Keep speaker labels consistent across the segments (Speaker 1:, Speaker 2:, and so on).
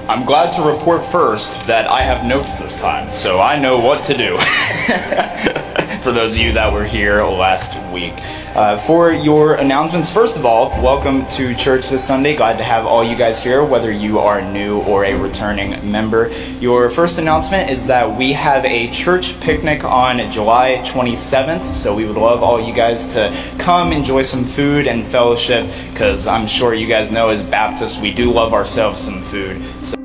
Speaker 1: I'm glad to report first that I have notes this time, so I know what to do. For those of you that were here last week. For your announcements, first of all, welcome to church this Sunday. Glad to have all you guys here, whether you are new or a returning member. Your first announcement is that we have a church picnic on July 27th, so we would love all you guys to come enjoy some food and fellowship, because I'm sure you guys know as Baptists, we do love ourselves some food. So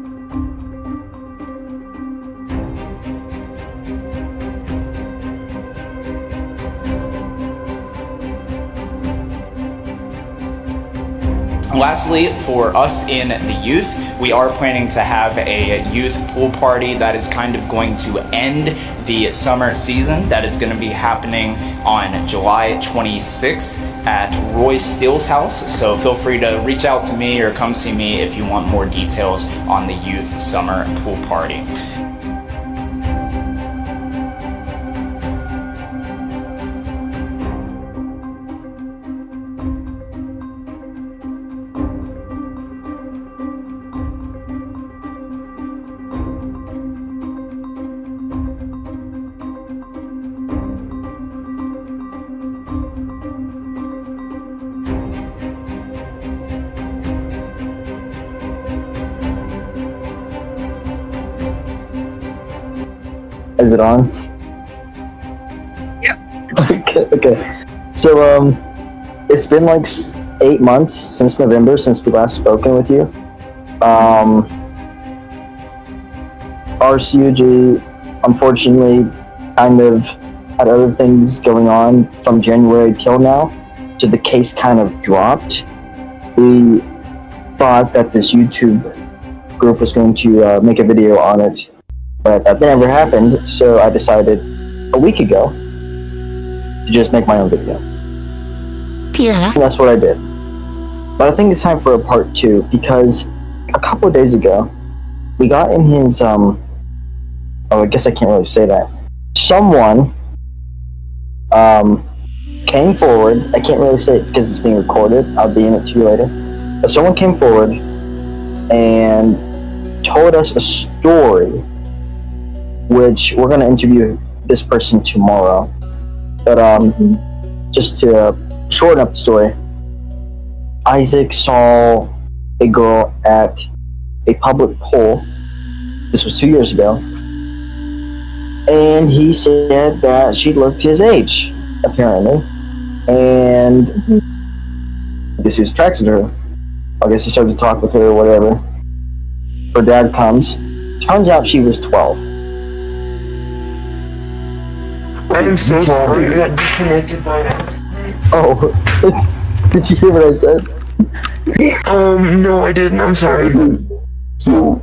Speaker 1: lastly, for us in the youth, we are planning to have a youth pool party that is kind of going to end the summer season. That is going to be happening on July 26th at Roy Steele's house. So feel free to reach out to me or come see me if you want more details on the youth summer pool party.
Speaker 2: Is it on?
Speaker 3: Yep.
Speaker 2: Okay. So, it's been like 8 months since November, since we last spoken with you. RCUG, unfortunately, kind of had other things going on from January till now, so the case kind of dropped. We thought that this YouTube group was going to make a video on it, but that never happened, so I decided a week ago to just make my own video. And that's what I did. But I think it's time for a part 2, because a couple of days ago, we got in his, I guess I can't really say that. Someone, came forward, I can't really say it because it's being recorded, I'll be in it to you later, but someone came forward and told us a story, which we're going to interview this person tomorrow. But just to shorten up the story, Isaac saw a girl at a public pool. This was 2 years ago. And he said that she looked his age, apparently. And I guess he was attracted to her. I guess he started to talk with her or whatever. Her dad comes. Turns out she was 12.
Speaker 3: I'm so sorry, I got disconnected by accident.
Speaker 2: Oh, did you hear what I said?
Speaker 3: No, I didn't, I'm sorry.
Speaker 2: So,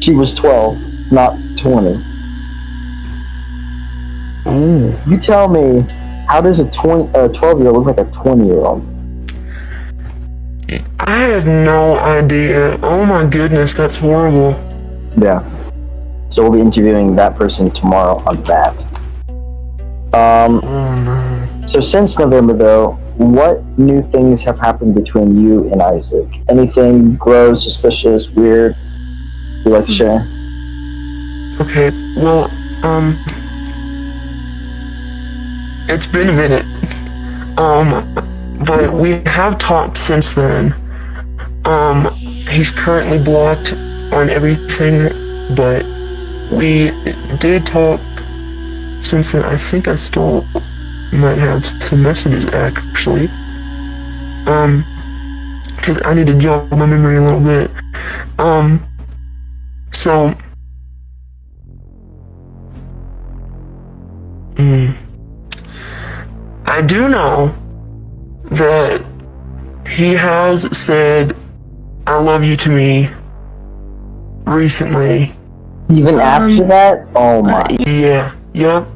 Speaker 2: she was 12, not 20.
Speaker 3: Ooh.
Speaker 2: You tell me, how does a 12-year-old look like a 20-year-old?
Speaker 3: I have no idea. Oh my goodness, that's horrible.
Speaker 2: Yeah. So we'll be interviewing that person tomorrow on that.
Speaker 3: Oh no.
Speaker 2: So since November though, what new things have happened between you and Isaac? Anything gross, suspicious, weird you'd like to share?
Speaker 3: Okay, well, it's been a minute. But we have talked since then. He's currently blocked on everything, but we did talk since then. I think I still might have some messages, actually. Because I need to jog my memory a little bit. So... I do know that he has said "I love you" to me recently.
Speaker 2: Even after that? Oh my.
Speaker 3: Yeah, yep.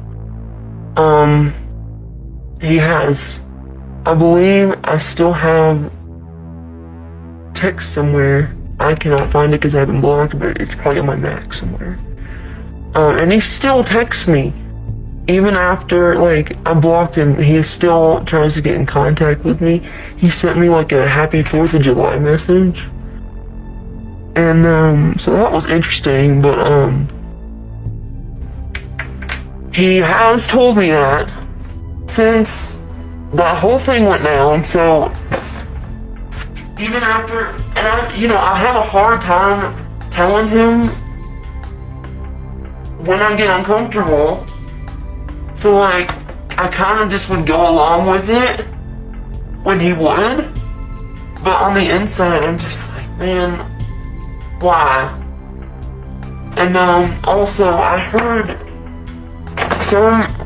Speaker 3: He has. I believe I still have text somewhere. I cannot find it because I haven't blocked, but it's probably on my Mac somewhere. And he still texts me. Even after, like, I blocked him, he still tries to get in contact with me. He sent me, like, a happy 4th of July message. And so that was interesting, but he has told me that since that whole thing went down, so even after, and I have a hard time telling him when I get uncomfortable, so like, I kind of just would go along with it when he would, but on the inside, I'm just like, man, why? And also, I heard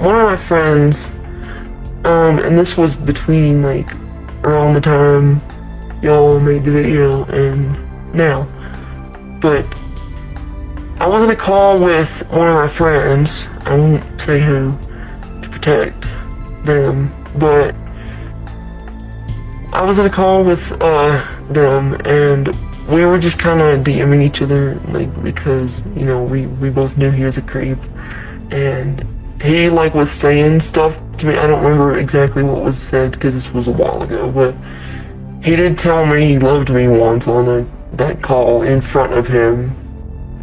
Speaker 3: one of my friends, and this was between like around the time y'all made the video and now, but I was in a call with one of my friends, I won't say who, to protect them, but I was in a call with them, and we were just kind of DMing each other, like, because, we both knew he was a creep, and he, like, was saying stuff to me. I don't remember exactly what was said, because this was a while ago, but he did tell me he loved me once on that call in front of him,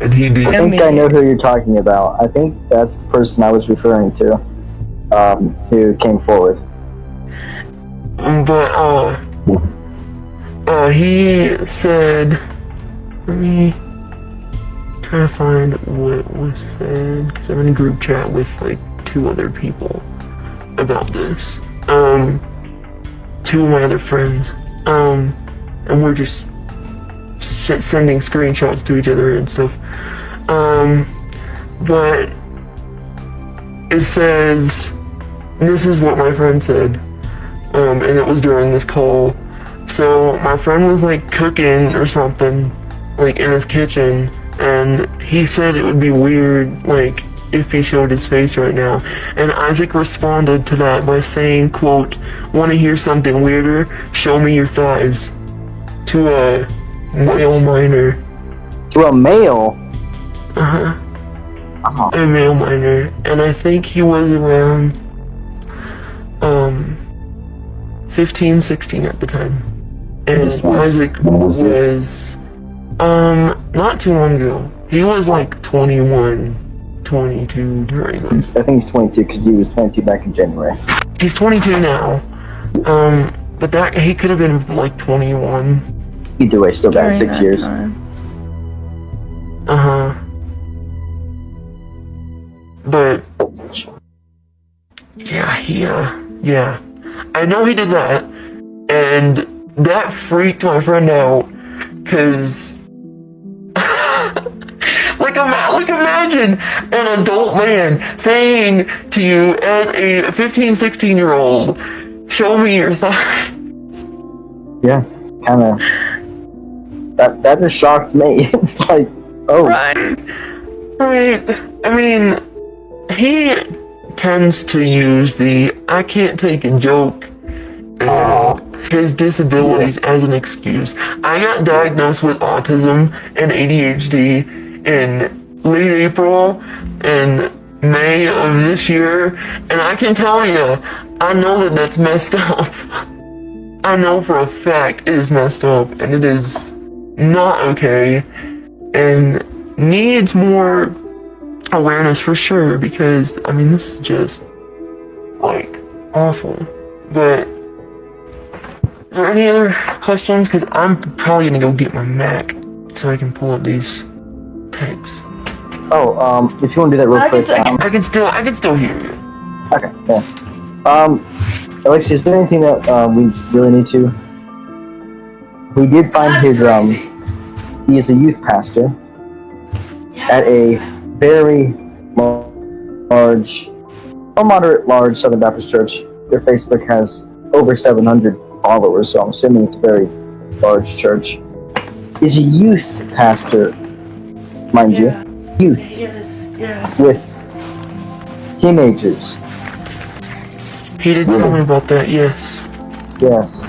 Speaker 3: and he did.
Speaker 2: I think I know who you're talking about. I think that's the person I was referring to, who came forward.
Speaker 3: But, he said, let me try to find what was said, because I'm in a group chat with, like, 2 other people about this. 2 of my other friends. And we're just sending screenshots to each other and stuff. But it says, this is what my friend said, and it was during this call. So my friend was like cooking or something, like in his kitchen, and he said it would be weird, like, if he showed his face right now. And Isaac responded to that by saying, quote, "Want to hear something weirder? Show me your thighs." To a male minor.
Speaker 2: To a male?
Speaker 3: Uh-huh.
Speaker 2: Oh.
Speaker 3: A male minor. And I think he was around 15, 16 at the time. And Isaac was not too long ago. He was like 21, 22 during this.
Speaker 2: I think he's 22 because he was 22 back in January.
Speaker 3: He's 22 now. But that he could have been like 21.
Speaker 2: Either way, still back 6 years.
Speaker 3: Uh-huh. But yeah. I know he did that, and that freaked my friend out, cause like imagine an adult man saying to you as a 15, 16-year-old, "Show me your thighs."
Speaker 2: Yeah, kind of. That just shocked me. It's like, oh.
Speaker 3: Right. I mean, he tends to use the "I can't take a joke" and his disabilities as an excuse. I got diagnosed with autism and ADHD in late April and May of this year, and I can tell you, I know that that's messed up. I know for a fact it is messed up, and it is not okay, and needs more awareness for sure, because, I mean, this is just, like, awful. But, are there any other questions? Because I'm probably gonna go get my Mac so I can pull up these texts.
Speaker 2: Oh, if you want to do that real quick.
Speaker 3: I can still hear you.
Speaker 2: Okay, yeah. Alexia, is there anything that we really need to? We did find his, he is a youth pastor at a very large, or moderate large Southern Baptist church. Their Facebook has over 700 followers, so I'm assuming it's a very large church. Is a youth pastor, mind you, youth, with teenagers.
Speaker 3: He did tell me about that, yes.
Speaker 2: Yes.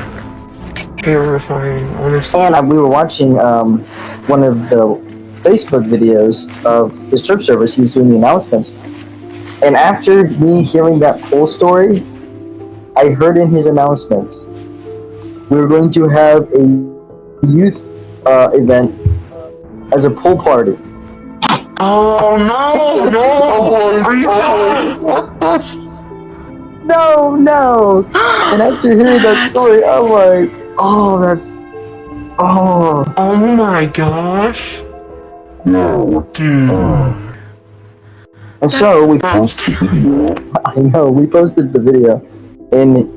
Speaker 3: Terrifying, honestly.
Speaker 2: And we were watching one of the Facebook videos of his church service. He was doing the announcements. And after me hearing that whole story, I heard in his announcements, we were going to have a youth event as a pool party.
Speaker 3: Oh no, no! Are you
Speaker 2: No. And after hearing that story, I'm like, oh, that's, oh.
Speaker 3: Oh my gosh.
Speaker 2: No.
Speaker 3: Dude.
Speaker 2: And so we
Speaker 3: That's terrible.
Speaker 2: I know, we posted the video, and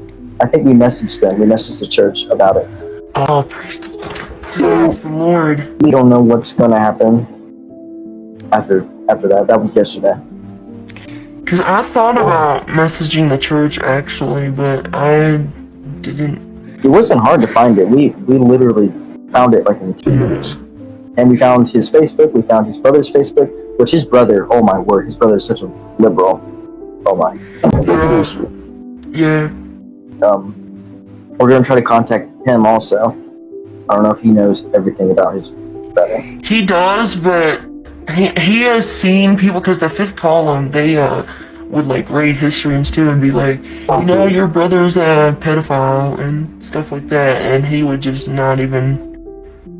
Speaker 2: I think we messaged them. We messaged the church about it.
Speaker 3: Oh, praise the Lord. Praise the Lord.
Speaker 2: We don't know what's going to happen after that. That was yesterday.
Speaker 3: Because I thought about messaging the church, actually, but I didn't.
Speaker 2: It wasn't hard to find it. We literally found it like in 2 minutes. And we found his Facebook. We found his brother's Facebook, which his brother, oh my word, his brother is such a liberal. Oh my.
Speaker 3: Yeah.
Speaker 2: We're going to try to contact him also. I don't know if he knows everything about his brother.
Speaker 3: He does, but he has seen people, because the fifth column, they would like raid his streams too and be like, you know, your brother's a pedophile and stuff like that, and he would just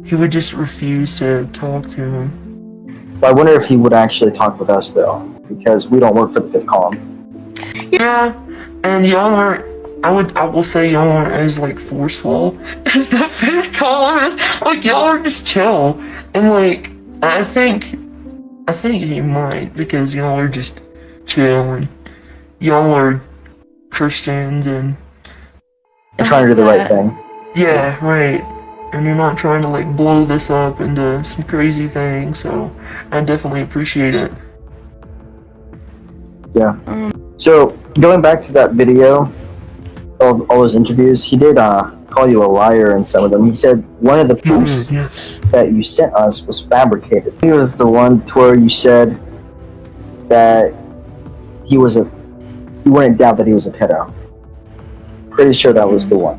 Speaker 3: he would just refuse to talk to him.
Speaker 2: But I wonder if he would actually talk with us though, because we don't work for the fifth column.
Speaker 3: Yeah, and y'all aren't, I will say y'all aren't as like forceful as the fifth column is. Like, y'all are just chill, and like, I think he might, because y'all are just chill, and y'all are Christians, and
Speaker 2: We're trying to do the right thing.
Speaker 3: yeah, right. And you're not trying to like blow this up into some crazy thing, so I definitely appreciate it.
Speaker 2: Yeah. So, going back to that video, all those interviews, he did call you a liar in some of them. He said one of the proofs
Speaker 3: Yes.
Speaker 2: that you sent us was fabricated. He was the one where you said that you wouldn't doubt that he was a pedo. Pretty sure that was the one.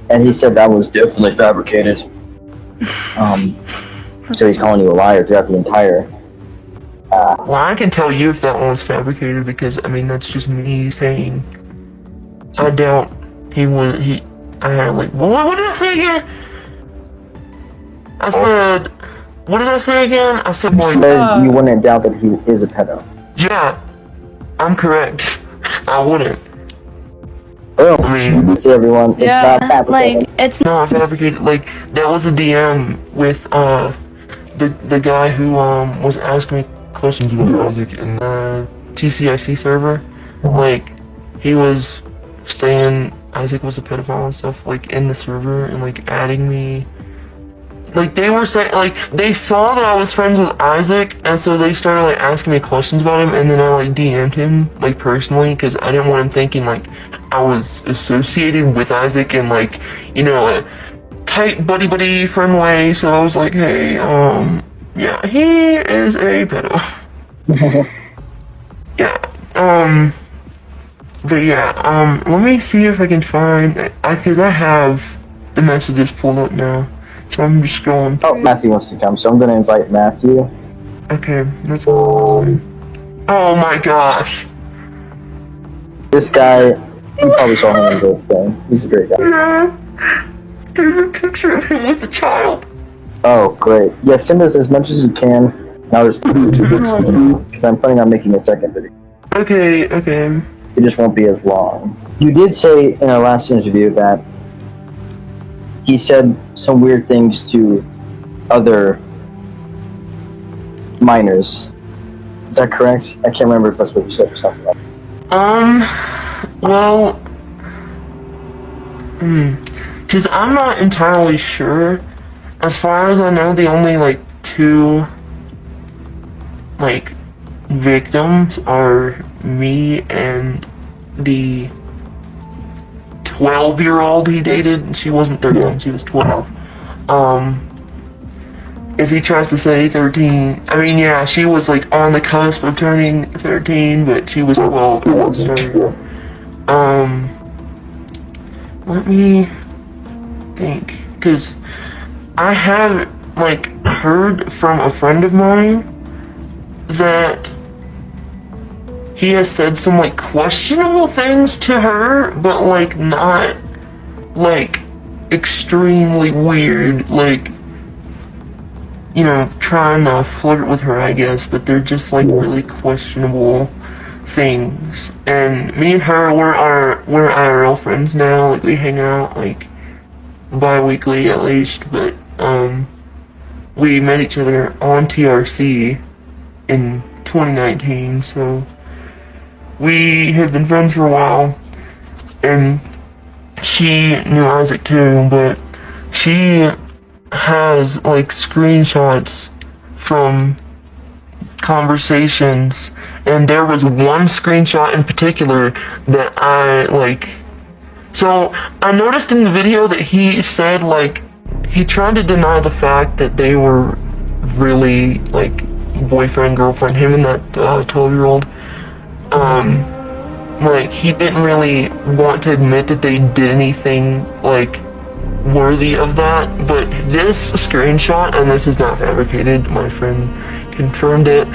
Speaker 2: And he said that was definitely fabricated. So he's calling you a liar throughout the entire.
Speaker 3: Well, I can tell you if that one's fabricated, because I mean that's just me saying. I doubt he would. What did I say again? I said. What did I say again? I said, well,
Speaker 2: You wouldn't doubt that he is a pedo.
Speaker 3: yeah, I'm correct. I wouldn't.
Speaker 2: Boom.
Speaker 3: I mean,
Speaker 2: See everyone. It's
Speaker 4: Yeah,
Speaker 2: not fabricated.
Speaker 4: like, it's
Speaker 3: not fabricated. Like, that was a DM with the guy who was asking me questions about Isaac in the TCIC server. Like, he was saying Isaac was a pedophile and stuff, like, in the server, and like adding me. Like, they were saying, like, they saw that I was friends with Isaac, and so they started like asking me questions about him, and then I like DM'd him like personally, because I didn't want him thinking like I was associated with Isaac in like, you know, a tight buddy friend way. So I was like, hey, yeah, he is a pedo. Yeah, but yeah, let me see if I can find, because I have the messages pulled up now, so I'm just going.
Speaker 2: Oh, Matthew wants to come, so I'm going to invite Matthew.
Speaker 3: Okay, that's fine. Oh my gosh.
Speaker 2: This guy, you probably saw him in the thing. He's a great guy.
Speaker 3: Yeah. There's a picture of him with a child.
Speaker 2: Oh, great. Yeah, send us as much as you can. And I'll just because I'm planning on making a second video.
Speaker 3: Okay.
Speaker 2: It just won't be as long. You did say in our last interview that he said some weird things to other minors. Is that correct? I can't remember if that's what you said or something like that.
Speaker 3: Well, because I'm not entirely sure. As far as I know, the only like two like victims are me and the 12-year-old he dated. She wasn't 13, she was 12. If he tries to say 13, I mean, yeah, she was like on the cusp of turning 13, but she was 12 at the start. Let me think, because I have like heard from a friend of mine that he has said some like questionable things to her, but like not like extremely weird. Like trying to flirt with her, I guess, but they're just like really questionable things. And me and her, we're IRL friends now. Like we hang out like bi-weekly at least, but we met each other on TRC in 2019, so we had been friends for a while, and she knew Isaac too, but she has like screenshots from conversations, and there was one screenshot in particular that so I noticed in the video that he said like he tried to deny the fact that they were really like boyfriend girlfriend, him and that 12-year-old. Like he didn't really want to admit that they did anything like worthy of that, but this screenshot, and this is not fabricated, my friend confirmed it.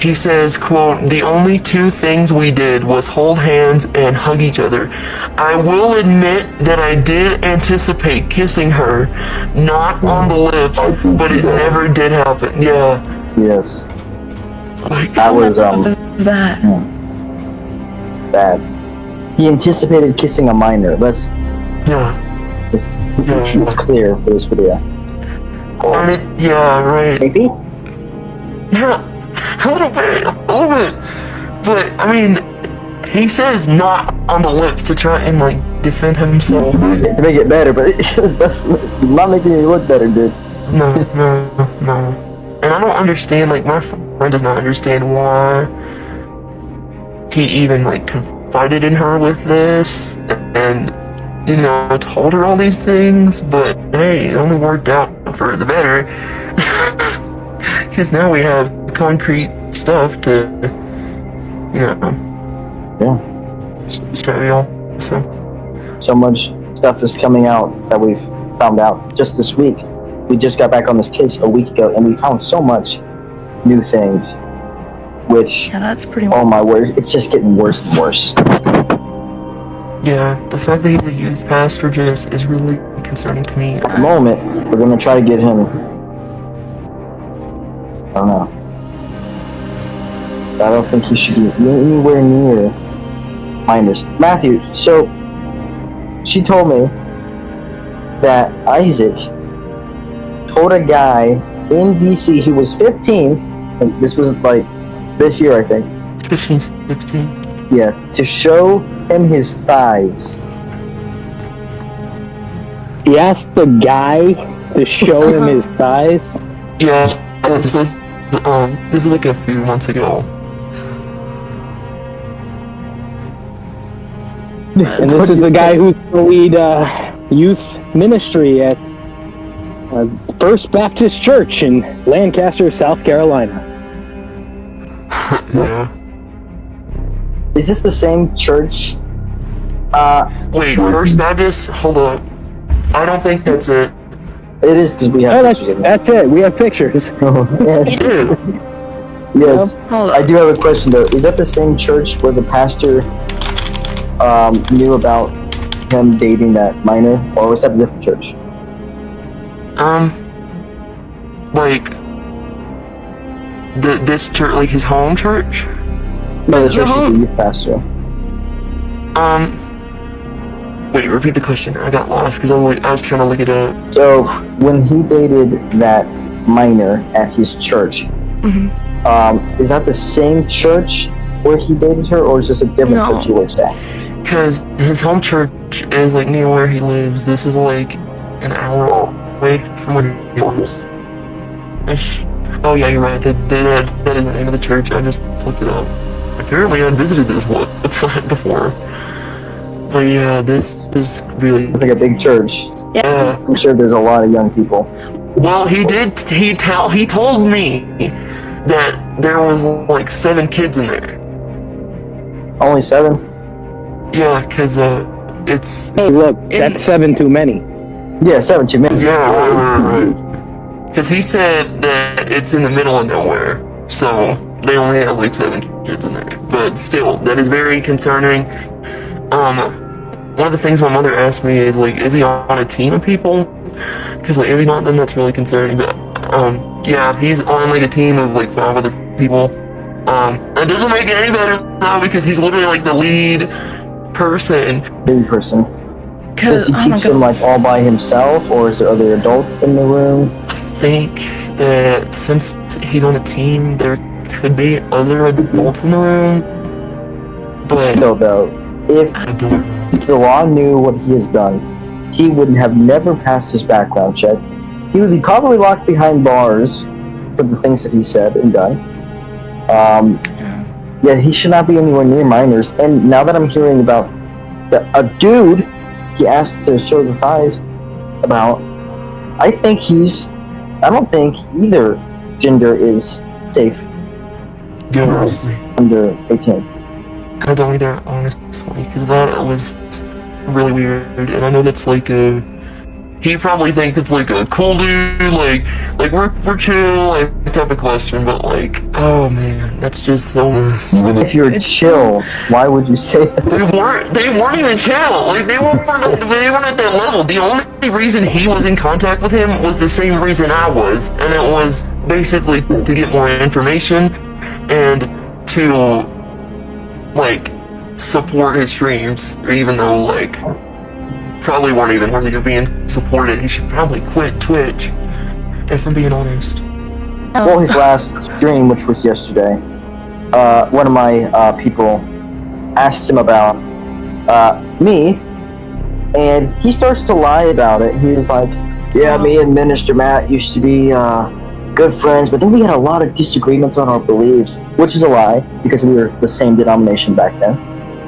Speaker 3: He says, quote, "The only two things we did was hold hands and hug each other. I will admit that I did anticipate kissing her, not on the lips, but it never did happen." Yeah.
Speaker 2: Yes.
Speaker 3: Like,
Speaker 2: That was
Speaker 4: that?
Speaker 2: bad. He anticipated kissing a minor. Let's it's clear for this video.
Speaker 3: I mean, yeah, right.
Speaker 2: Maybe?
Speaker 3: Yeah, a little bit. But, I mean, he says not on the lips to try and, like, defend himself.
Speaker 2: To make it better, but that's not making it look better, dude.
Speaker 3: No. And I don't understand, like, my friend does not understand why he even, like, confided in her with this, and, told her all these things, but, hey, it only worked out for the better. Because now we have concrete stuff to, show y'all.
Speaker 2: So much stuff is coming out that we've found out just this week. We just got back on this case a week ago, and we found so much new things, which,
Speaker 4: Yeah, that's pretty.
Speaker 2: oh my word, it's just getting worse and worse.
Speaker 3: Yeah, the fact that he's a youth pastor just is really concerning to me.
Speaker 2: At the moment, we're gonna try to get him, I don't know. I don't think he should be anywhere near minors. Matthew, so she told me that Isaac told a guy in BC, he was 15, and this was like this year, I think.
Speaker 3: 15, 16.
Speaker 2: Yeah, to show him his thighs.
Speaker 5: He asked the guy to show him his thighs.
Speaker 3: Yeah, this is like a few months ago.
Speaker 5: And this is the guy who's the lead youth ministry at First Baptist Church in Lancaster, South Carolina.
Speaker 3: Yeah.
Speaker 2: Is this the same church?
Speaker 3: Wait, First Baptist? Hold up. I don't think that's it.
Speaker 2: It is, because we
Speaker 5: Oh,
Speaker 2: have pictures of it.
Speaker 5: that's it. We have pictures.
Speaker 2: Yes.
Speaker 3: Dude,
Speaker 2: Yes.
Speaker 4: Hold
Speaker 2: I
Speaker 4: on.
Speaker 2: do have a question though. Is that the same church where the pastor knew about him dating that minor, or was that a different church?
Speaker 3: like, this church, like his home church?
Speaker 2: No, the church
Speaker 4: home-
Speaker 2: is the youth pastor.
Speaker 3: Wait, repeat the question. I got lost because I was trying to look it up.
Speaker 2: So when he dated that minor at his church, is that the same church where he dated her, or is this a different
Speaker 4: No.
Speaker 2: church he works at?
Speaker 3: Because his home church is like near where he lives. This is like an hour away from where he lives. Oh yeah, you're right. That is the name of the church. I just looked it up. Apparently, I'd visited this website before. But yeah, this really.
Speaker 2: It's like a big church.
Speaker 3: Yeah.
Speaker 2: I'm sure there's a lot of young people.
Speaker 3: Well, he told me that there was like 7 kids in there.
Speaker 2: Only 7?
Speaker 3: Yeah, because it's.
Speaker 5: Hey, look, that's 7 too many.
Speaker 2: Yeah, 7 too many.
Speaker 3: Yeah, right. Because he said that it's in the middle of nowhere, so they only have like 7 kids in there. But still, that is very concerning. One of the things my mother asked me is like, is he on a team of people? Because like, if he's not, then that's really concerning. But Yeah, he's on like a team of like 5 other people. It doesn't make it any better though because he's literally like the lead person.
Speaker 2: Lead person. Does he teach them like all by himself, or is there other adults in the room?
Speaker 3: I think that since he's on a team, there could be other adults in the room. But
Speaker 2: Still though, if
Speaker 3: I don't know.
Speaker 2: the law knew what he has done, he would have never passed his background check. He would be probably locked behind bars for the things that he said and done. Yeah, he should not be anywhere near minors. And now that I'm hearing about a dude he asked to show the thighs about, I don't think either gender is safe
Speaker 3: Yeah, honestly.
Speaker 2: under 18.
Speaker 3: I don't either, honestly, because that was really weird, and I know that's like he probably thinks it's like a cool dude, like we're chill, like type of question, but like, oh man, that's just so nice.
Speaker 2: Even if you're chill, why would you say that?
Speaker 3: They weren't even chill, like they weren't at that level. The only reason he was in contact with him was the same reason I was, and it was basically to get more information and to like support his streams, even though like probably weren't even worthy of being supported. He should probably quit Twitch, if I'm being honest.
Speaker 2: Well, his last stream, which was yesterday, one of my people asked him about me, and he starts to lie about it. He was like, yeah, me and Minister Matt used to be good friends, but then we had a lot of disagreements on our beliefs, which is a lie, because we were the same denomination back then.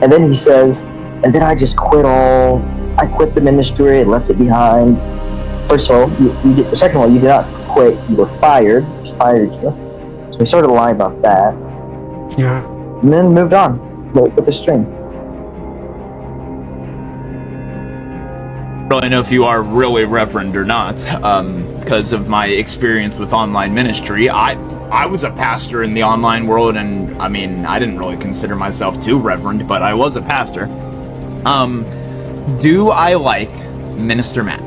Speaker 2: And then he says, and then I just I quit the ministry and left it behind. First of all, second of all, you did not quit, you were fired. He fired you. So he started to lie about that.
Speaker 3: Yeah.
Speaker 2: And then moved on with the stream.
Speaker 1: I don't really know if you are really reverend or not, because of my experience with online ministry. I was a pastor in the online world, and I mean, I didn't really consider myself too reverend, but I was a pastor. Do I like Minister Matt?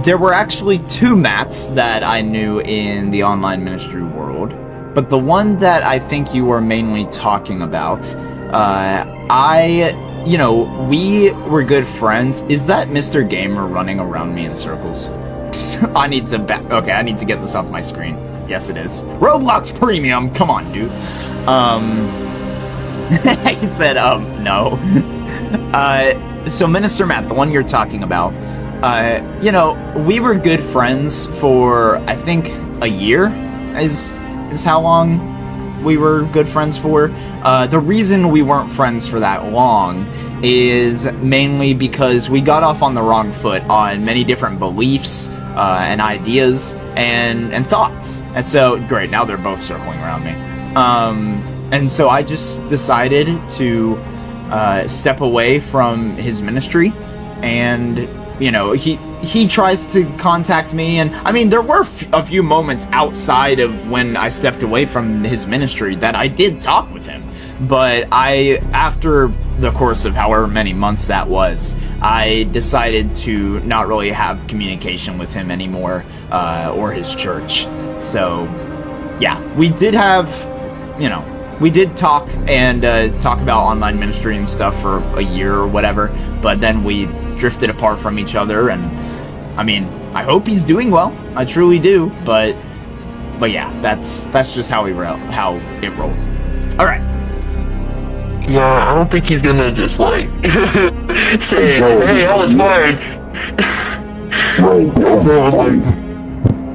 Speaker 1: There were actually 2 Matts that I knew in the online ministry world, but the one that I think you were mainly talking about, we were good friends. Is that Mr. Gamer running around me in circles? I need to get this off my screen. Yes, it is. Roblox Premium! Come on, dude. He said, no. So Minister Matt, the one you're talking about, we were good friends for, I think, a year is how long we were good friends for. The reason we weren't friends for that long is mainly because we got off on the wrong foot on many different beliefs and ideas and thoughts. And so, great, now they're both circling around me. And so I just decided to step away from his ministry, and he tries to contact me, and I mean there were a few moments outside of when I stepped away from his ministry that I did talk with him, but after the course of however many months that was, I decided to not really have communication with him anymore, or his church. So yeah, we did have, we did talk and talk about online ministry and stuff for a year or whatever, but then we drifted apart from each other, and I mean, I hope he's doing well. I truly do, but yeah, that's just how it rolled. All right.
Speaker 3: Yeah, I don't think he's gonna just like say, "Hey, I was fired."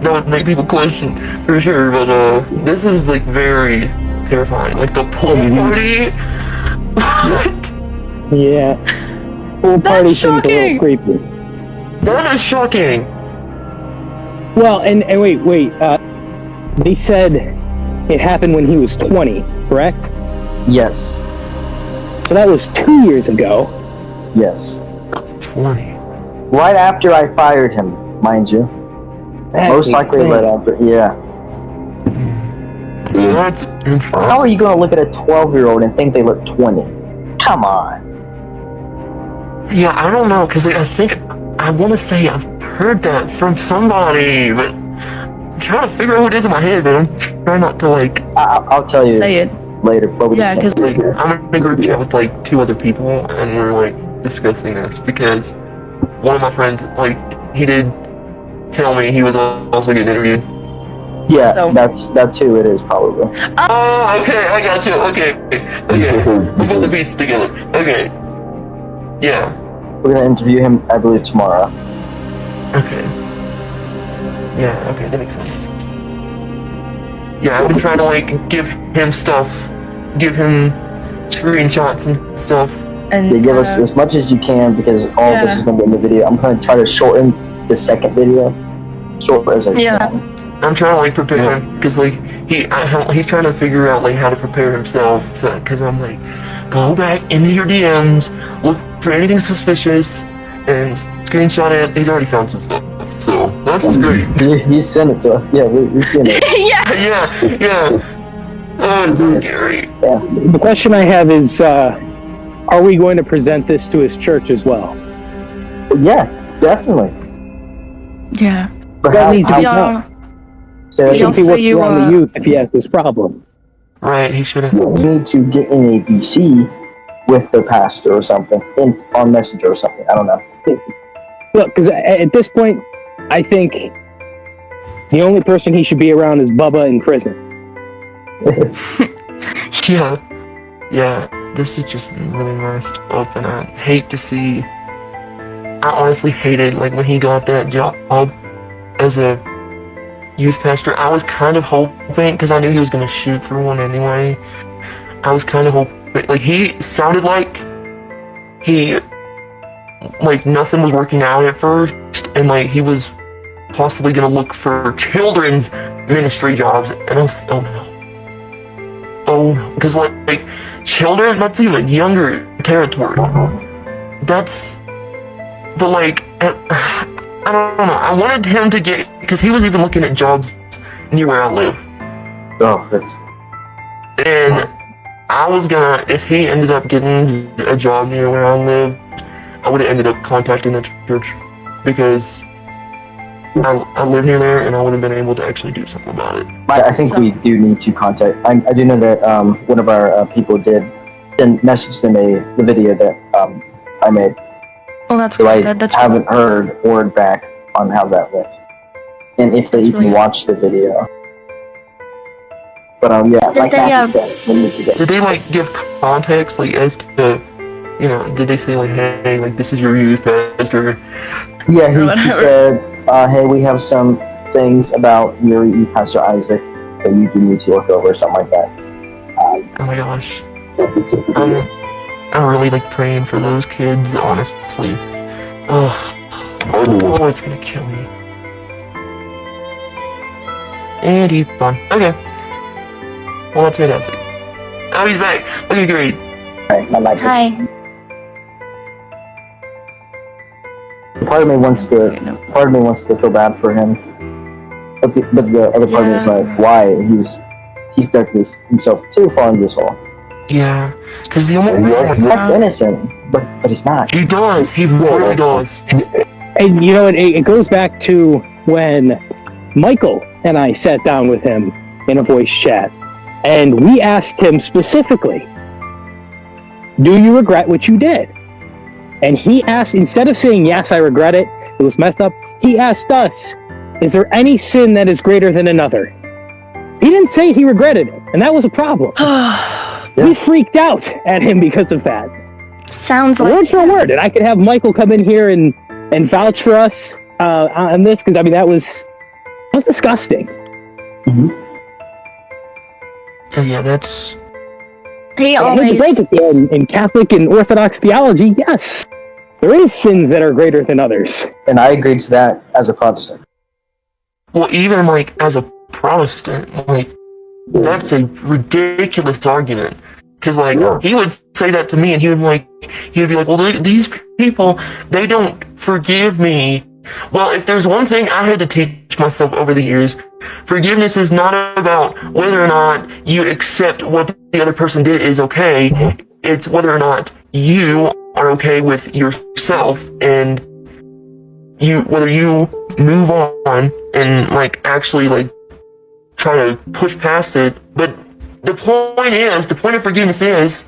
Speaker 3: That would make people question for sure. But this is like very terrifying. Like the pool party. What?
Speaker 5: Yeah. Pool party seems a little creepy.
Speaker 3: That is shocking.
Speaker 5: Well, and wait. They said it happened when he was 20, correct?
Speaker 2: Yes.
Speaker 5: So that was 2 years ago.
Speaker 2: Yes.
Speaker 3: 20.
Speaker 2: Right after I fired him, mind you.
Speaker 5: That's
Speaker 2: Most likely
Speaker 5: insane.
Speaker 2: right after, yeah.
Speaker 3: That's interesting.
Speaker 2: How are you going to look at a 12-year-old and think they look 20? Come on.
Speaker 3: Yeah, I don't know, because I think I want to say I've heard that from somebody, but trying to figure out who it is in my head, but I'm trying not to, like...
Speaker 2: I'll tell you
Speaker 4: Say it.
Speaker 2: later. But
Speaker 4: Yeah, because
Speaker 3: Like, I'm in a group chat with, like, 2 other people, and we're, like, discussing this, because one of my friends, like, he did tell me he was also getting interviewed.
Speaker 2: yeah,
Speaker 4: So-
Speaker 2: that's who it is probably.
Speaker 3: Oh, okay, I got you, okay. We put the pieces together. Okay. Yeah.
Speaker 2: We're gonna interview him, I believe, tomorrow.
Speaker 3: Okay. Yeah, okay, that makes sense. Yeah, I've been trying to, like, give him stuff. Give him screenshots and stuff.
Speaker 4: and
Speaker 2: They give us as much as you can because all of this is gonna be in the video. I'm gonna try to shorten the second video, short as I
Speaker 4: Yeah.
Speaker 2: can.
Speaker 3: I'm trying to, like, prepare him, because, like, he's trying to figure out, like, how to prepare himself, so, because I'm like, go back into your DMs, look for anything suspicious, and screenshot it. He's already found some stuff, so that's just great.
Speaker 2: He sent it to us. Yeah, we seen it.
Speaker 4: yeah.
Speaker 3: Yeah. Oh, it's so scary.
Speaker 2: Yeah.
Speaker 5: The question I have is, are we going to present this to his church as well?
Speaker 2: Yeah, definitely.
Speaker 4: Yeah.
Speaker 2: But
Speaker 5: That needs to be
Speaker 4: Yeah.
Speaker 5: done.
Speaker 2: so
Speaker 5: He
Speaker 4: Yeah.
Speaker 5: shouldn't be
Speaker 4: Also,
Speaker 5: working
Speaker 4: you,
Speaker 5: around the youth if he has this problem.
Speaker 3: Right, he should have.
Speaker 2: you need to get in a DC with the pastor or something, on Messenger or something. I don't know.
Speaker 5: Look, because at this point, I think the only person he should be around is Bubba in prison.
Speaker 3: Yeah. Yeah, this is just really messed up, and I hate to see... I honestly hated, like, when he got that job as a youth pastor. I was kind of hoping, because I knew he was going to shoot for one anyway, I was kind of hoping, like, he sounded like nothing was working out at first, and, like, he was possibly going to look for children's ministry jobs, and I was like, oh no. Oh no, because, like, children, that's even younger territory. That's... But, like, I don't know. I wanted him to get... Because he was even looking at jobs near where I live.
Speaker 2: Oh, that's
Speaker 3: And I was gonna... If he ended up getting a job near where I live, I would have ended up contacting the church. Because I live near there, and I would have been able to actually do something about it.
Speaker 2: I think we do need to contact. I do know that one of our people did message them the video that I made.
Speaker 4: Well, that's
Speaker 2: So I
Speaker 4: good. That's
Speaker 2: haven't heard word back on how that went, and if they
Speaker 4: That's
Speaker 2: even
Speaker 4: really-
Speaker 2: watched the video. But yeah,
Speaker 4: Did
Speaker 2: like
Speaker 4: they,
Speaker 2: Kathy said, we need to get.
Speaker 3: Did they, like, give context, like, as to... You know, did they say, like, hey, like, this is your youth pastor?
Speaker 2: Yeah, he
Speaker 4: Whatever.
Speaker 2: said, hey, we have some things about your Pastor Isaac that you do need to look over, or something like that.
Speaker 3: Oh my gosh. I'm really, like, praying for those kids, honestly. Oh, it's gonna kill me. And he's gone. Okay. Well, that's fantastic. Oh, he's back. Okay, great.
Speaker 2: Right, my mic is-
Speaker 4: Hi.
Speaker 2: Part of me wants to feel bad for him, but the other part of me is
Speaker 4: Yeah.
Speaker 2: like, why? He's dug himself too far into this hole.
Speaker 3: Yeah, because the only
Speaker 2: That's innocent, but he's not.
Speaker 3: he does. He really does.
Speaker 5: And you know, it goes back to when Michael and I sat down with him in a voice chat, and we asked him specifically, do you regret what you did? And he asked, instead of saying, yes, I regret it, it was messed up, he asked us, is there any sin that is greater than another? He didn't say he regretted it, and that was a problem. We freaked out at him because of that.
Speaker 4: Sounds
Speaker 5: Word
Speaker 4: like
Speaker 5: for word, and I could have Michael come in here and vouch for us on this, because I mean that was disgusting.
Speaker 3: Yeah, that's...
Speaker 4: he
Speaker 5: I hate to break
Speaker 4: always.
Speaker 5: it to you, in Catholic and Orthodox theology, yes, there is sins that are greater than others.
Speaker 2: And I agreed to that as a Protestant.
Speaker 3: Well, even, like, as a Protestant, like, that's a ridiculous argument. Because, like, he would say that to me, and he would be like, well, these people, they don't forgive me. Well, if there's one thing I had to teach myself over the years, forgiveness is not about whether or not you accept what the other person did is okay. It's whether or not you are okay with yourself, and whether you move on and like actually like try to push past it. But the point of forgiveness is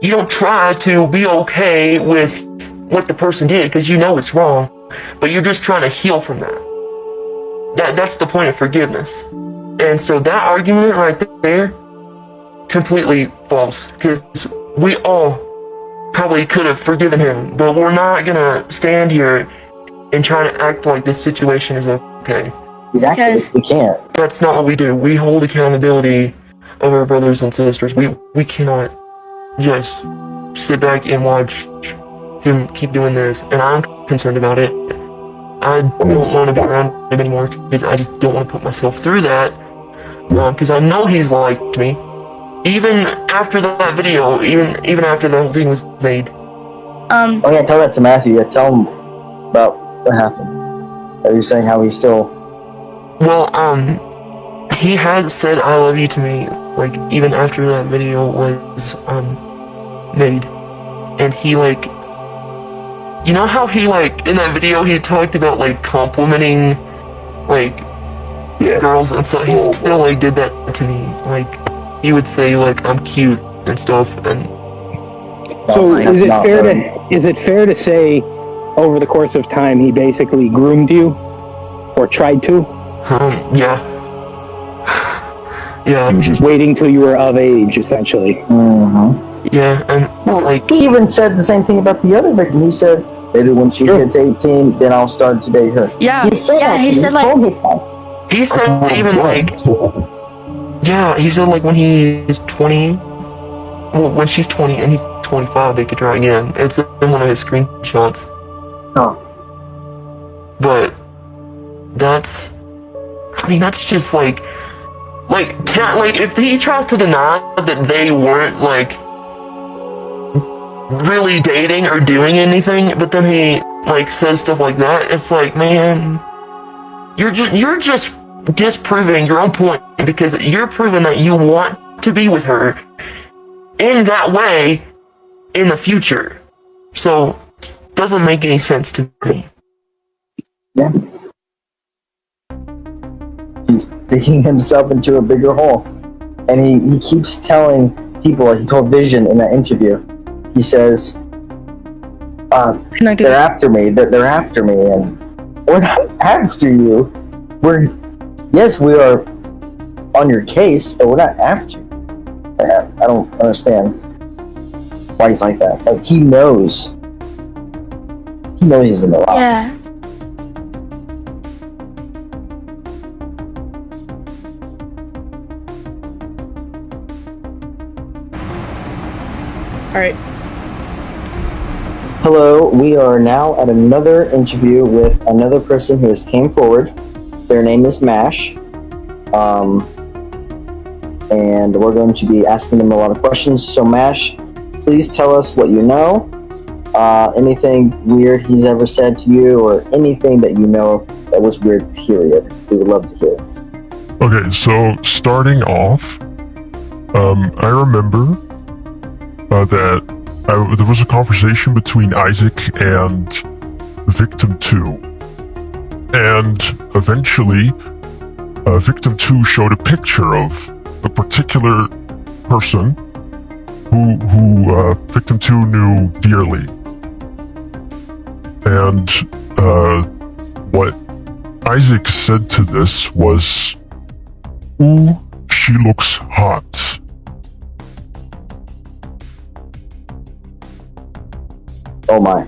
Speaker 3: you don't try to be okay with what the person did because you know it's wrong, but you're just trying to heal from that. That's the point of forgiveness. And so that argument right there, completely false, because we all probably could have forgiven him, but we're not gonna stand here and try to act like this situation is okay.
Speaker 2: Exactly.
Speaker 4: Because-
Speaker 2: We can't.
Speaker 3: That's not what we do. We hold accountability of our brothers and sisters. We cannot just sit back and watch him keep doing this, and I'm concerned about it. I don't want to be around him anymore because I just don't want to put myself through that. Because I know he's liked me. Even after that video, even after the whole thing was made.
Speaker 2: Oh yeah, tell that to Matthew. Yeah, tell him about what happened. Are you saying how he's still?
Speaker 3: Well, he has said "I love you" to me, like even after that video was made, and he like, you know how he like in that video he talked about like complimenting like girls and stuff. He still like did that to me. Like he would say like I'm cute and stuff. And
Speaker 5: So
Speaker 2: that's not very-
Speaker 5: is it fair to say over the course of time he basically groomed you or tried to?
Speaker 3: yeah. Yeah,
Speaker 5: Waiting till you were of age, essentially.
Speaker 2: Mm-hmm.
Speaker 3: yeah, and like
Speaker 2: He even said the same thing about the other victim. He said, maybe when she hits 18, then I'll start to date her.
Speaker 4: Yeah,
Speaker 2: He said
Speaker 4: yeah,
Speaker 2: that
Speaker 4: he
Speaker 2: to me.
Speaker 4: said like,
Speaker 2: Told me that.
Speaker 3: he said even like, yeah, he said like when he is 20, well, when she's 20 and he's 25, they could try again. It's in one of his screenshots.
Speaker 2: Oh.
Speaker 3: But that's, I mean, that's just like if he tries to deny that they weren't like really dating or doing anything, but then he like says stuff like that, it's like, man, you're just disproving your own point because you're proving that you want to be with her in that way in the future. So doesn't make any sense to me.
Speaker 2: Yeah. He's digging himself into a bigger hole. And he keeps telling people, like he told Vision in that interview, he says,
Speaker 4: connected.
Speaker 2: they're after me, they're after me, and we're not after you. Yes, we are on your case, but we're not after you. I don't understand why he's like that. Like, he knows he's in the wrong.
Speaker 4: Yeah. Alright.
Speaker 2: Hello, we are now at another interview with another person who has came forward. Their name is Mash. And we're going to be asking them a lot of questions. So Mash, please tell us what you know, anything weird he's ever said to you, or anything that you know that was weird, period. We would love to hear.
Speaker 6: Okay, so starting off, I remember that there was a conversation between Isaac and Victim 2. And eventually, Victim 2 showed a picture of a particular person who Victim 2 knew dearly. And what Isaac said to this was, "Ooh, she looks hot."
Speaker 2: Oh my.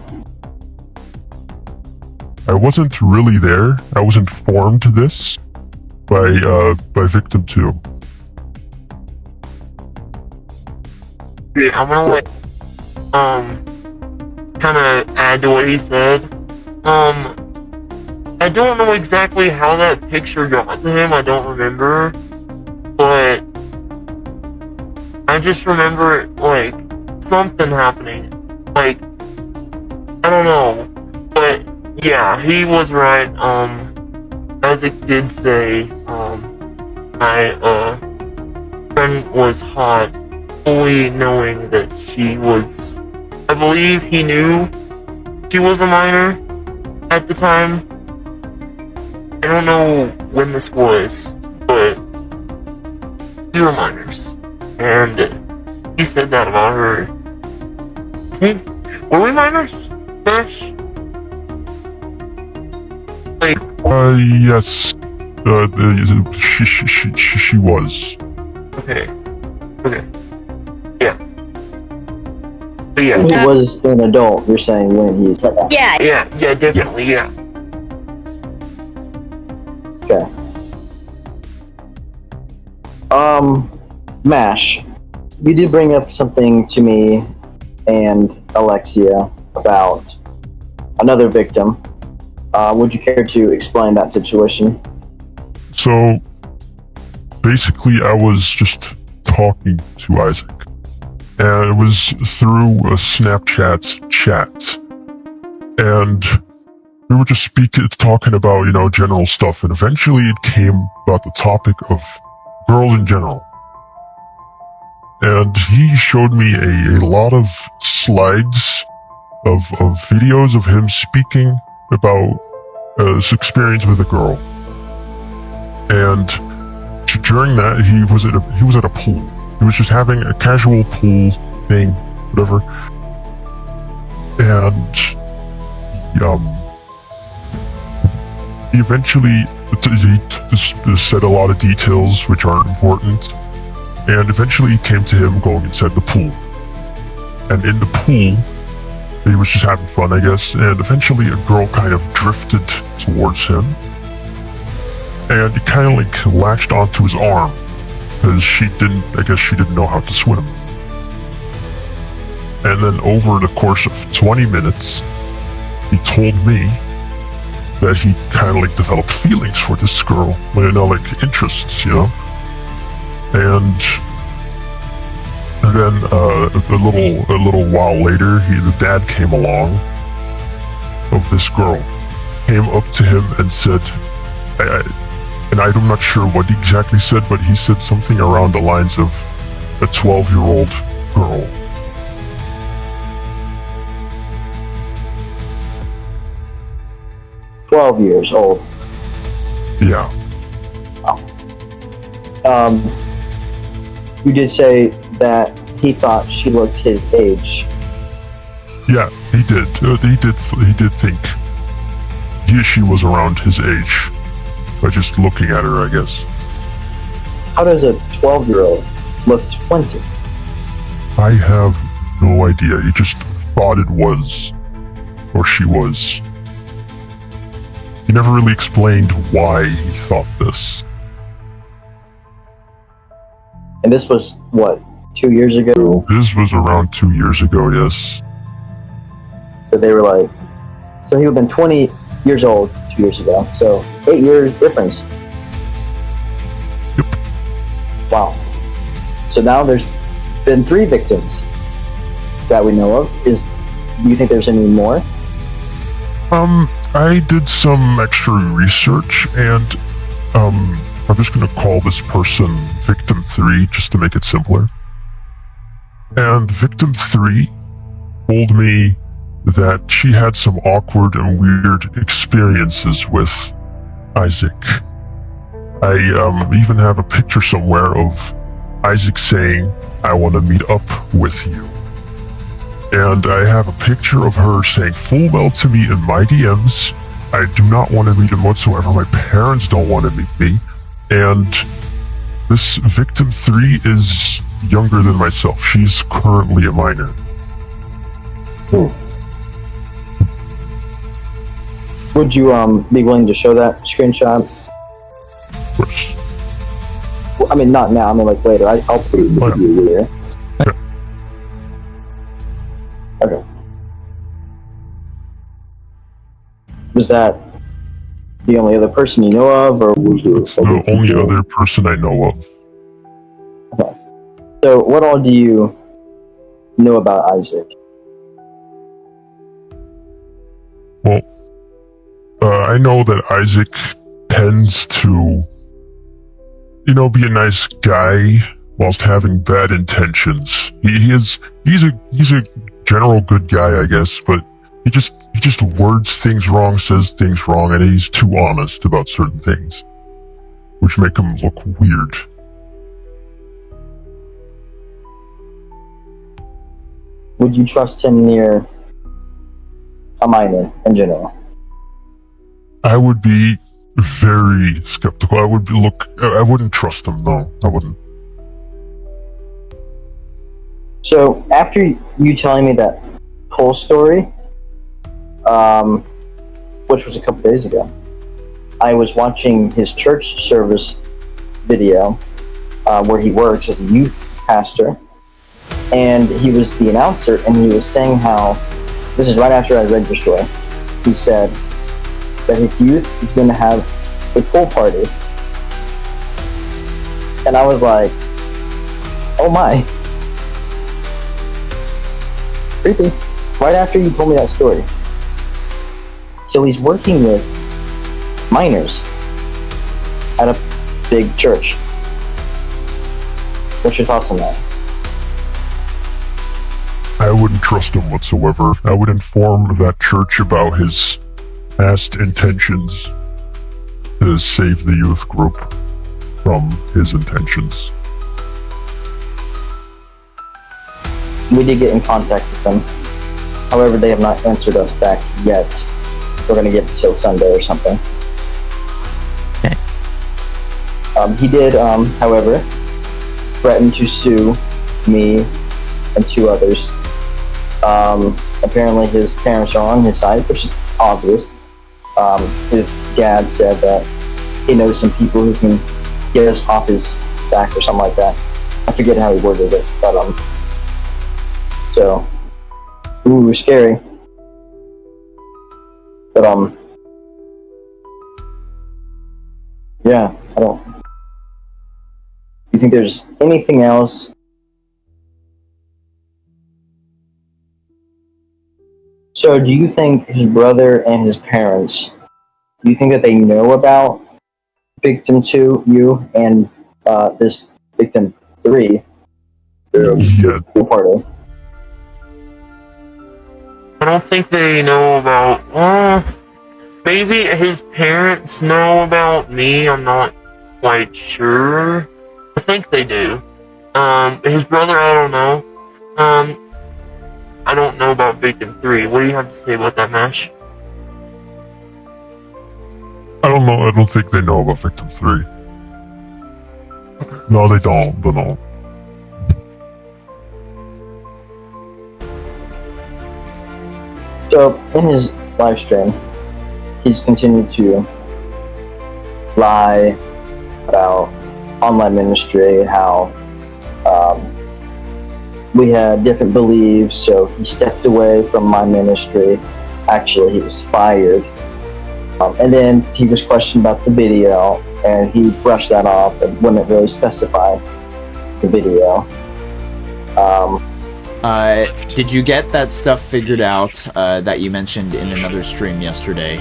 Speaker 6: I wasn't really there. I was informed of this by Victim 2.
Speaker 3: I'm gonna like kind of add to what he said. I don't know exactly how that picture got to him. I don't remember, but I just remember like something happening. Like I don't know, but yeah, he was right. Isaac did say my friend was hot. Fully knowing that she was, I believe he knew she was a minor at the time, I don't know when this was, but we were minors. And he said that about her. I think, were we minors? Dash? Like,
Speaker 6: Yes. She was.
Speaker 3: okay. Okay. Yeah. But yeah.
Speaker 2: He was an adult, you're saying, when he said that.
Speaker 4: Yeah.
Speaker 3: Yeah, definitely, yeah.
Speaker 2: Okay. MASH, you did bring up something to me and Alexia about another victim. Would you care to explain that situation?
Speaker 6: So, basically, I was just talking to Isaac. And it was through a Snapchat chat. And we were just talking about, general stuff. And eventually it came about the topic of girls in general. And he showed me a lot of slides of videos of him speaking about his experience with a girl. And during that, he was at a pool. He was just having a casual pool thing, whatever. And he eventually he said a lot of details which aren't important. And eventually it came to him going inside the pool. And in the pool, he was just having fun, I guess. And eventually a girl kind of drifted towards him. And he kind of like latched onto his arm. Because she didn't know how to swim. And then over the course of 20 minutes, he told me that he kind of like developed feelings for this girl. Like interests, And then a little while later, the dad came along of this girl, came up to him and said, and I'm not sure what he exactly said, but he said something around the lines of a 12-year-old girl.
Speaker 2: "12 years old."
Speaker 6: Yeah.
Speaker 2: You did say that he thought she looked his age.
Speaker 6: Yeah, he did. He did think she was around his age by just looking at her, I guess.
Speaker 2: How does a 12-year-old look 20?
Speaker 6: I have no idea. He just thought it was, or she was. He never really explained why he thought this.
Speaker 2: And this was, what, 2 years ago?
Speaker 6: This was around 2 years ago, yes.
Speaker 2: So they were like, so he would have been 20 years old 2 years ago. So 8 years difference.
Speaker 6: Yep.
Speaker 2: Wow. So now there's been 3 victims that we know of. Do you think there's any more?
Speaker 6: I did some extra research, and I'm just gonna call this person Victim 3, just to make it simpler. And Victim 3 told me that she had some awkward and weird experiences with Isaac. I even have a picture somewhere of Isaac saying, "I want to meet up with you." And I have a picture of her saying full well to me in my DMs, "I do not want to meet him whatsoever. My parents don't want to meet me." And this Victim 3 is younger than myself. She's currently a minor.
Speaker 2: Would you be willing to show that screenshot?
Speaker 6: Of course.
Speaker 2: Well, I mean, not now. I mean, like later. I'll put it with you later.
Speaker 6: Okay.
Speaker 2: Okay. Was that the only other person you know of, or was there
Speaker 6: It's the only other person I know of.
Speaker 2: Okay. So, what all do you know about Isaac?
Speaker 6: Well, I know that Isaac tends to, be a nice guy whilst having bad intentions. He's a general good guy, I guess, but he he just words things wrong, says things wrong, and he's too honest about certain things, which make him look weird.
Speaker 2: Would you trust him near a minor in general?
Speaker 6: I would be very skeptical. I wouldn't trust him, no. I wouldn't.
Speaker 2: So, after you telling me that whole story, which was a couple days ago, I was watching his church service video, where he works as a youth pastor, and he was the announcer, and he was saying how, this is right after I read your story, he said that his youth is going to have a pool party. And I was like, oh my. Creepy. Right after you told me that story. So he's working with minors at a big church. What's your thoughts on that?
Speaker 6: I wouldn't trust him whatsoever. I would inform that church about his past intentions to save the youth group from his intentions.
Speaker 2: We did get in contact with them. However, they have not answered us back yet. We're going to get till Sunday or something.
Speaker 7: Okay.
Speaker 2: He did, however, threaten to sue me and 2 others. Apparently his parents are on his side, which is obvious. His dad said that he knows some people who can get us off his back or something like that. I forget how he worded it, but so, ooh, scary. But yeah, I don't. Do you think there's anything else? So, do you think his brother and his parents, do you think that they know about Victim 2, you, and this Victim 3?
Speaker 6: Yeah.
Speaker 2: Part of?
Speaker 3: I don't think they know about. Maybe his parents know about me. I'm not quite sure. I think they do. His brother, I don't know. I don't know about Victim 3. What do you have to say about that, Mash?
Speaker 6: I don't know. I don't think they know about Victim 3. No, they don't. They don't.
Speaker 2: So, in his live stream, he's continued to lie about online ministry, how we had different beliefs, so he stepped away from my ministry. Actually, he was fired. And then he was questioned about the video, and he brushed that off and wouldn't really specify the video.
Speaker 1: Did you get that stuff figured out that you mentioned in another stream yesterday?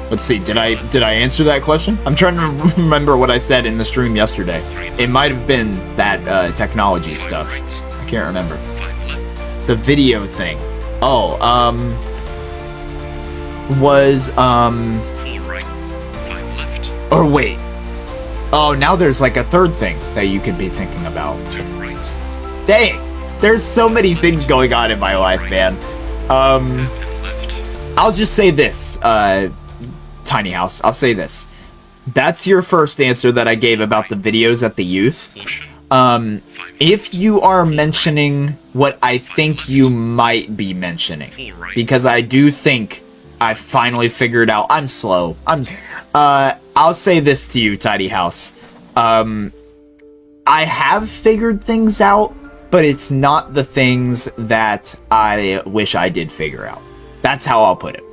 Speaker 1: Let's see, did I answer that question? I'm trying to remember what I said in the stream yesterday. It might have been that technology stuff. I can't remember. The video thing. Oh, or wait. Oh, now there's like a third thing that you could be thinking about. Dang! There's so many things going on in my life, man. I'll just say this, Tiny House. I'll say this. That's your first answer that I gave about the videos at the youth. If you are mentioning what I think you might be mentioning, because I do think I finally figured out. I'm slow. I'll say this to you, Tiny House. I have figured things out, but it's not the things that I wish I did figure out. That's how I'll put it.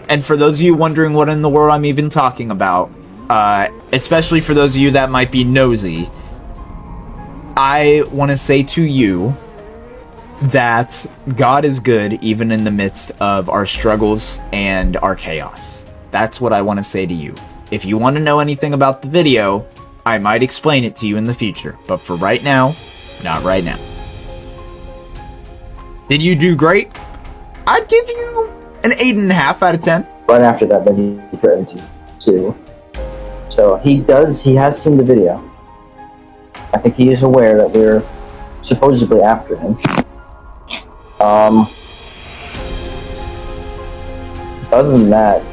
Speaker 1: And for those of you wondering what in the world I'm even talking about, especially for those of you that might be nosy, I want to say to you that God is good even in the midst of our struggles and our chaos. That's what I want to say to you. If you want to know anything about the video, I might explain it to you in the future, but for right now, not right now.
Speaker 8: Did you do great? I'd give you an 8.5 out of 10.
Speaker 2: Right after that, then he threatened to sue. So he has seen the video. I think he is aware that we're supposedly after him. Other than that,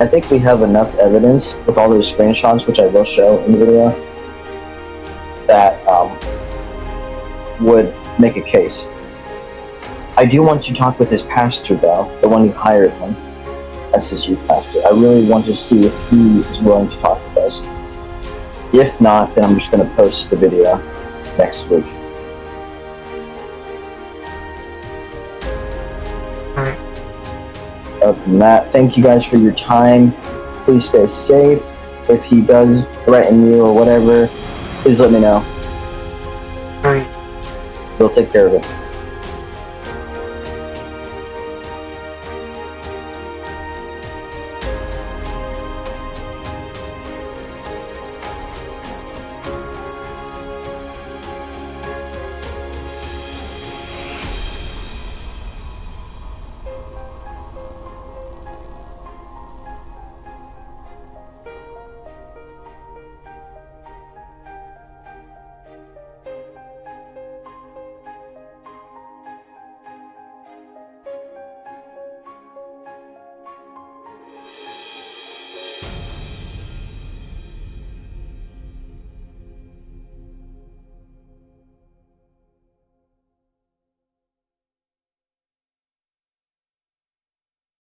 Speaker 2: I think we have enough evidence with all those screenshots, which I will show in the video, that would make a case. I do want to talk with his pastor, though, the one who hired him as his youth pastor. I really want to see if he is willing to talk with us. If not, then I'm just going to post the video next week.
Speaker 3: Alright.
Speaker 2: Other than that, thank you guys for your time. Please stay safe. If he does threaten you or whatever, please let me know.
Speaker 3: Alright.
Speaker 2: We'll take care of it.